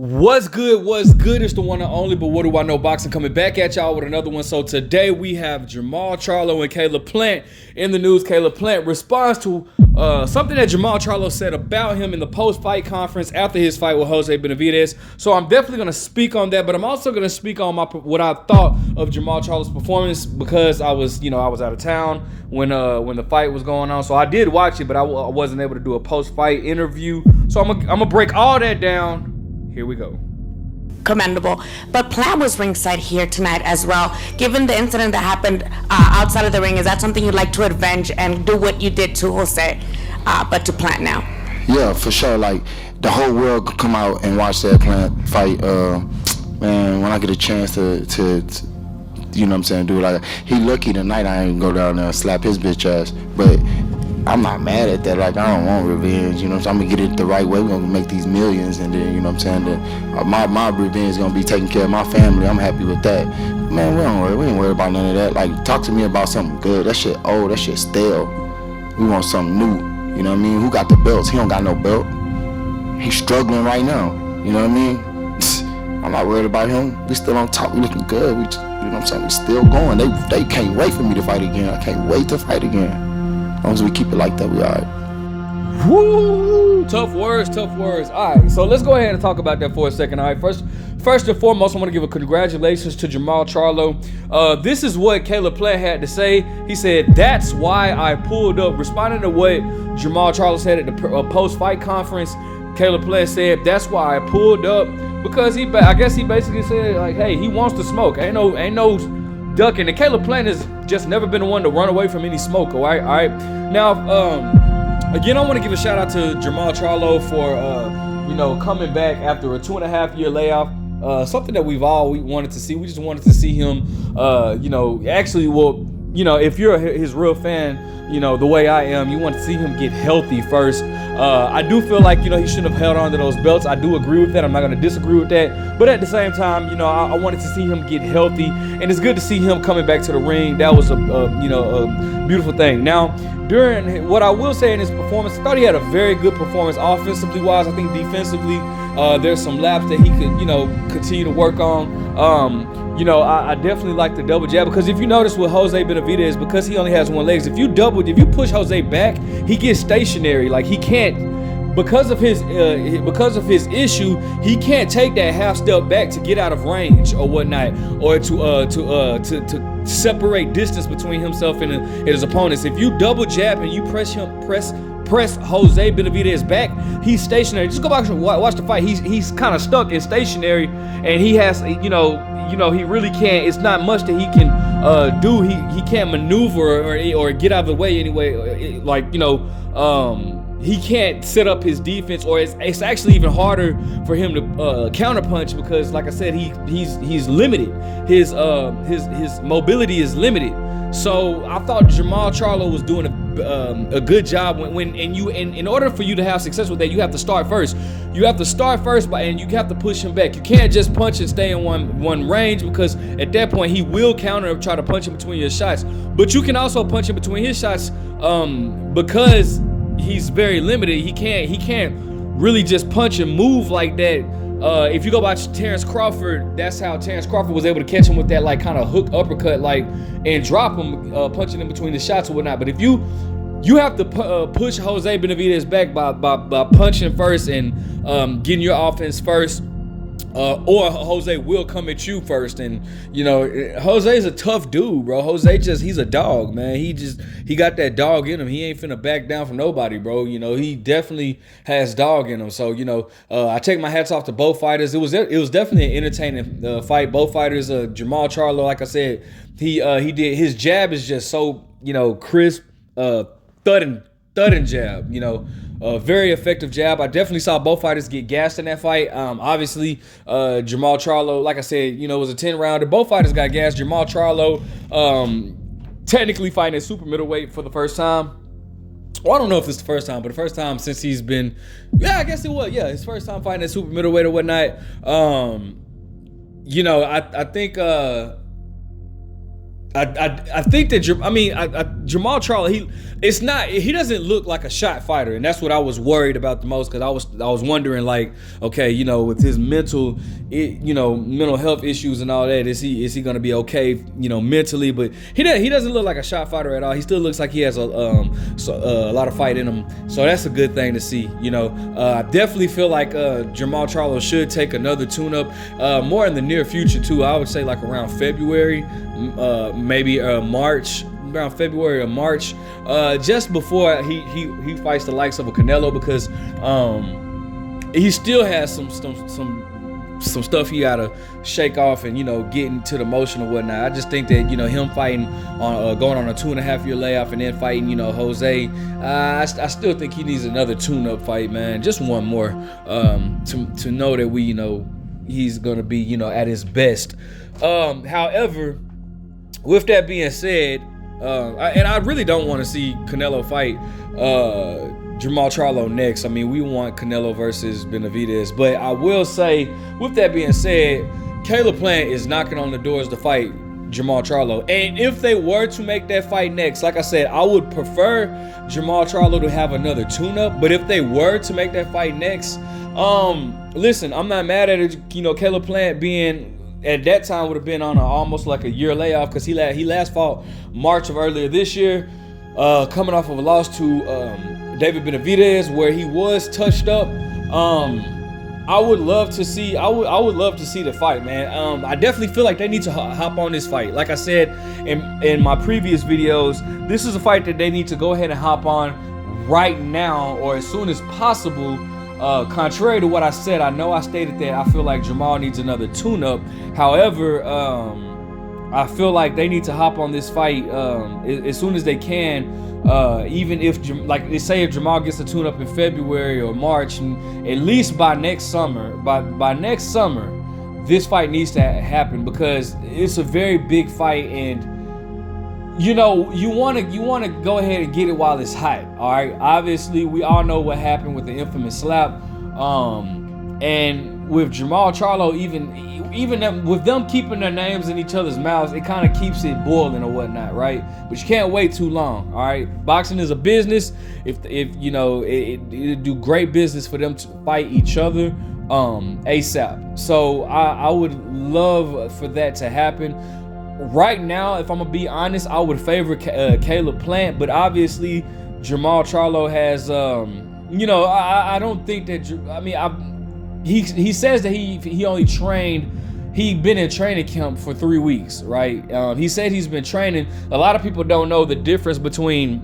What's good? What's good? It's the one and only, but what do I know? Boxing coming back at y'all with another one. So today we have Jermall Charlo and Caleb Plant in the news. Caleb Plant responds to something that Jermall Charlo said about him in the post-fight conference after his fight with Jose Benavidez. So I'm definitely going to speak on that, but I'm also going to speak on what I thought of Jermall Charlo's performance because I was out of town when the fight was going on. So I did watch it, but I wasn't able to do a post-fight interview. So I'm gonna break all that down. Here we go. Commendable. But Plant was ringside here tonight as well. Given the incident that happened outside of the ring, is that something you'd like to avenge and do what you did to Jose, but to Plant now? Yeah, for sure. Like, the whole world could come out and watch that Plant fight. Man, when I get a chance to you know what I'm saying, do it like that. He lucky tonight I ain't go down there and slap his bitch ass. But I'm not mad at that. Like, I don't want revenge, you know what I'm saying? I'm gonna get it the right way. We're gonna make these millions, and then, you know what I'm saying, my revenge is gonna be taking care of my family. I'm happy with that. Man, we ain't worried about none of that. Like, talk to me about something good. That shit old, that shit stale. We want something new, you know what I mean? Who got the belts? He don't got no belt. He's struggling right now, you know what I mean? I'm not worried about him. We still on top, we looking good. We just, you know what I'm saying, we still going. They can't wait for me to fight again. I can't wait to fight again. As long as we keep it like that, we all right. Woo! Tough words, tough words. All right, so let's go ahead and talk about that for a second. All right, first and foremost, I want to give a congratulations to Jermall Charlo. This is what Caleb Plant had to say. He said, "That's why I pulled up." Responding to what Jermall Charlo said at the post-fight conference, Caleb Plant said, "That's why I pulled up," because I guess he basically said, like, hey, he wants to smoke. Ain't no ducking. And Caleb Plant has just never been the one to run away from any smoke. All right. Now, again, I want to give a shout out to Jermall Charlo for coming back after a 2.5-year layoff. Something that we wanted to see. We just wanted to see him, if you're his real fan, the way I am, you want to see him get healthy first. I do feel like, he shouldn't have held on to those belts. I do agree with that. I'm not going to disagree with that. But at the same time, I wanted to see him get healthy. And it's good to see him coming back to the ring. That was a beautiful thing. Now, during what I will say in his performance, I thought he had a very good performance offensively wise. I think defensively, there's some laps that he could, continue to work on. I definitely like the double jab, because if you notice with Jose Benavidez, because he only has one leg, if you push Jose back, he gets stationary. Like, he can't, because of his issue, he can't take that half step back to get out of range or whatnot, or to separate distance between himself and his opponents. If you double jab and you press Jose Benavidez back, he's stationary. Just go back and watch the fight. He's kind of stuck and stationary, and he has, he really can't. It's not much that he can do. He can't maneuver or get out of the way anyway. He can't set up his defense, or it's actually even harder for him to counterpunch, because, like I said, he's limited. His mobility is limited. So I thought Jermall Charlo was doing a good job in order for you to have success with that, you have to start first. You have to start first and you have to push him back. You can't just punch and stay in one range, because at that point he will counter and try to punch in between your shots. But you can also punch in between his shots because he's very limited. He can't really just punch and move like that. If you go watch Terrence Crawford, that's how Terrence Crawford was able to catch him with that, like, kind of hook uppercut, like, and drop him, punching in between the shots or whatnot. But if you have to push Jose Benavidez back by punching first and getting your offense first, or Jose will come at you first. And Jose's a tough dude, bro. He's a dog, man. He got that dog in him. He ain't finna back down from nobody, bro. He definitely has dog in him. So I take my hats off to both fighters. It was definitely an entertaining fight. Both fighters, Jermall Charlo, like I said, he did, his jab is just so crisp, thudding jab, very effective jab. I definitely saw both fighters get gassed in that fight. Obviously, Jermall Charlo, like I said, it was a 10-rounder. Both fighters got gassed. Jermall Charlo, technically fighting at super middleweight for the first time. Well, I don't know if it's the first time, but the first time since he's been, I guess it was, his first time fighting at super middleweight or whatnot. I think I think that Jermall Charlo, he doesn't look like a shot fighter, and that's what I was worried about the most, because I was wondering, like, okay, you know, with his mental health issues and all that, is he gonna be okay, you know, mentally? But he doesn't look like a shot fighter at all. He still looks like he has a lot of fight in him, so that's a good thing to see. You know, I definitely feel like Jermall Charlo should take another tune-up, more in the near future too. I would say like around February. Maybe March, around February or March, just before he fights the likes of a Canelo, because he still has some stuff he gotta shake off and, you know, get into the motion or whatnot. I just think that, you know, him fighting on going on a 2.5 year layoff and then fighting, you know, Jose, I still think he needs another tune-up fight, man, just one more, to know that we, you know, he's gonna be, you know, at his best. However, with that being said, I really don't want to see Canelo fight Jermall Charlo next. I mean, we want Canelo versus Benavidez, but I will say, with that being said, Caleb Plant is knocking on the doors to fight Jermall Charlo. And if they were to make that fight next, like I said, I would prefer Jermall Charlo to have another tune-up. But if they were to make that fight next, listen, I'm not mad at it. You know, Caleb Plant being at that time would have been on almost like a year layoff, because he last fought March of earlier this year, coming off of a loss to David Benavidez, where he was touched up. I would love to see the fight, man. I definitely feel like they need to hop on this fight. Like I said in my previous videos, this is a fight that they need to go ahead and hop on right now, or as soon as possible. Contrary to what I said, I know I stated that I feel like Jermall needs another tune-up. However, I feel like they need to hop on this fight as soon as they can. Even if, like they say, if Jermall gets a tune-up in February or March, and at least by next summer, by next summer, this fight needs to happen, because it's a very big fight, and you know, you want to go ahead and get it while it's hot. All right. Obviously, we all know what happened with the infamous slap. And with Jermall Charlo, even with them keeping their names in each other's mouths, it kind of keeps it boiling or whatnot, right? But you can't wait too long. All right. Boxing is a business. If you know, it'd do great business for them to fight each other ASAP. So I would love for that to happen. Right now, if I'm gonna be honest, I would favor Caleb Plant, but obviously Jermall Charlo has, you know, I don't think that. I mean, he says that he only trained. He'd been in training camp for 3 weeks, right? He said he's been training. A lot of people don't know the difference between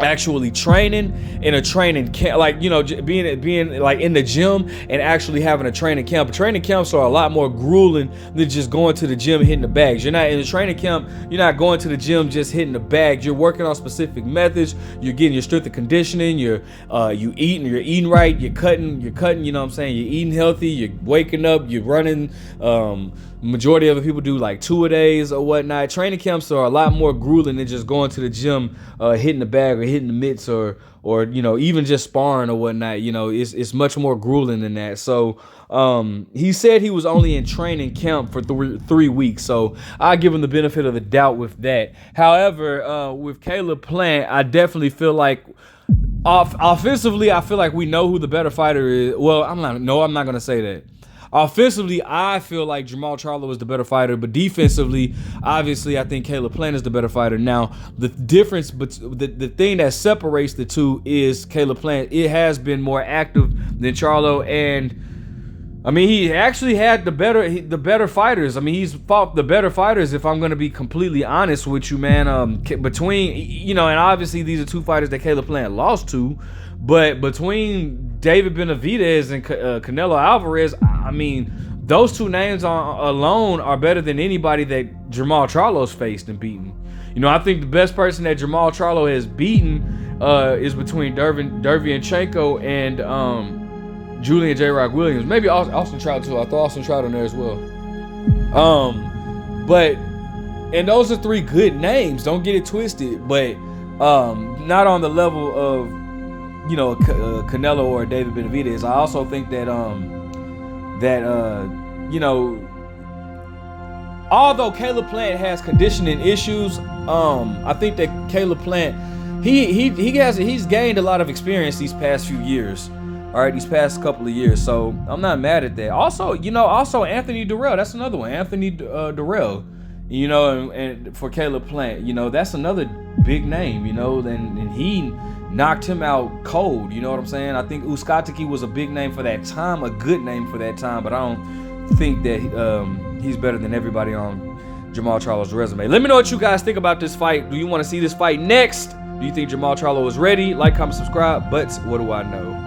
actually training in a training camp, like, you know, being like in the gym and actually having a training camp. Training camps are a lot more grueling than just going to the gym and hitting the bags. You're not in a training camp, you're not going to the gym just hitting the bags. You're working on specific methods. You're getting your strength and conditioning. You're eating right. You're cutting, you know what I'm saying? You're eating healthy. You're waking up. You're running. Majority of the people do like 2 a days or whatnot. Training camps are a lot more grueling than just going to the gym, hitting the bag or hitting the mitts, or you know, even just sparring or whatnot. You know, it's much more grueling than that. So he said he was only in training camp for 3 weeks. So I give him the benefit of the doubt with that. However, with Caleb Plant, I definitely feel like offensively, I feel like we know who the better fighter is. Well, I'm not gonna say that. Offensively, I feel like Jermall Charlo is the better fighter, but defensively, obviously, I think Caleb Plant is the better fighter. Now, the difference, but the thing that separates the two is Caleb Plant. It has been more active than Charlo, and I mean, he actually had the better fighters. I mean, he's fought the better fighters, if I'm going to be completely honest with you, man. Between, you know, and obviously these are two fighters that Caleb Plant lost to, but between David Benavidez and Canelo Alvarez, I mean, those two names alone are better than anybody that Jermall Charlo's faced and beaten. You know, I think the best person that Jermall Charlo has beaten is between Derevyanchenko and Julian J. Rock Williams. Maybe Austin Trout too. I thought Austin Trout in there as well. And those are three good names. Don't get it twisted, but not on the level of, you know, Canelo or David Benavidez. I also think that you know, although Caleb Plant has conditioning issues, I think that Caleb Plant, he's gained a lot of experience these past few years. All right, these past couple of years. So I'm not mad at that. Also, Anthony Durrell. That's another one. Anthony Durrell. And for Caleb Plant, that's another big name. And he knocked him out cold. You know what I'm saying? I think Uskatiki was a big name for that time, a good name for that time. But I don't think that he's better than everybody on Jermall Charlo's resume. Let me know what you guys think about this fight. Do you want to see this fight next? Do you think Jermall Charlo is ready? Like, comment, subscribe. But what do I know?